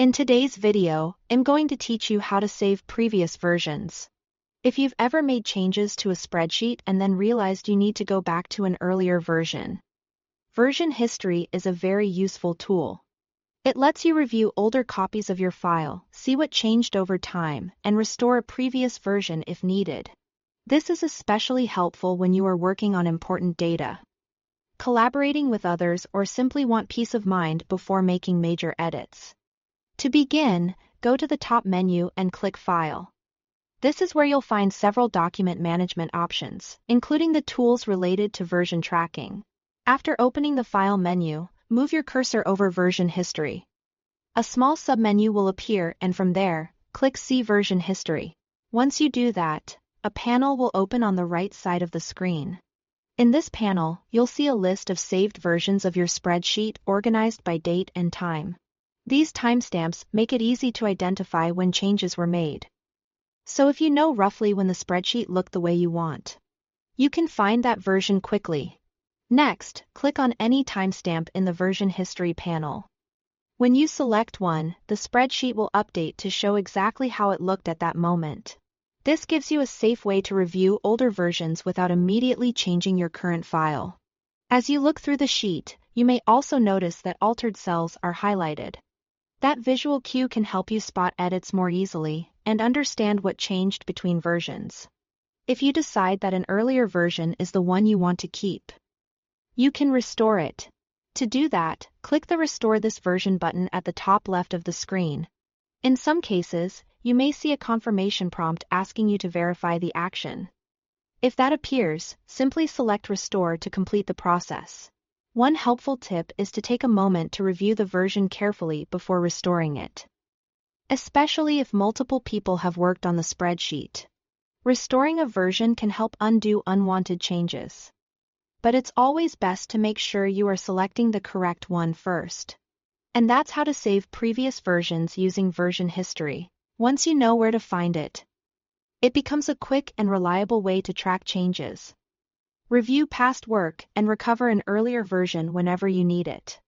In today's video, I'm going to teach you how to save previous versions. If you've ever made changes to a spreadsheet and then realized you need to go back to an earlier version, version history is a very useful tool. It lets you review older copies of your file, see what changed over time, and restore a previous version if needed. This is especially helpful when you are working on important data, collaborating with others, or simply want peace of mind before making major edits. To begin, go to the top menu and click File. This is where you'll find several document management options, including the tools related to version tracking. After opening the File menu, move your cursor over Version History. A small submenu will appear, and from there, click See Version History. Once you do that, a panel will open on the right side of the screen. In this panel, you'll see a list of saved versions of your spreadsheet organized by date and time. These timestamps make it easy to identify when changes were made. So if you know roughly when the spreadsheet looked the way you want, you can find that version quickly. Next, click on any timestamp in the Version History panel. When you select one, the spreadsheet will update to show exactly how it looked at that moment. This gives you a safe way to review older versions without immediately changing your current file. As you look through the sheet, you may also notice that altered cells are highlighted. That visual cue can help you spot edits more easily and understand what changed between versions. If you decide that an earlier version is the one you want to keep, you can restore it. To do that, click the Restore this version button at the top left of the screen. In some cases, you may see a confirmation prompt asking you to verify the action. If that appears, simply select Restore to complete the process. One helpful tip is to take a moment to review the version carefully before restoring it, especially if multiple people have worked on the spreadsheet. Restoring a version can help undo unwanted changes, but it's always best to make sure you are selecting the correct one first. And that's how to save previous versions using version history. Once you know where to find it, it becomes a quick and reliable way to track changes, review past work, and recover an earlier version whenever you need it.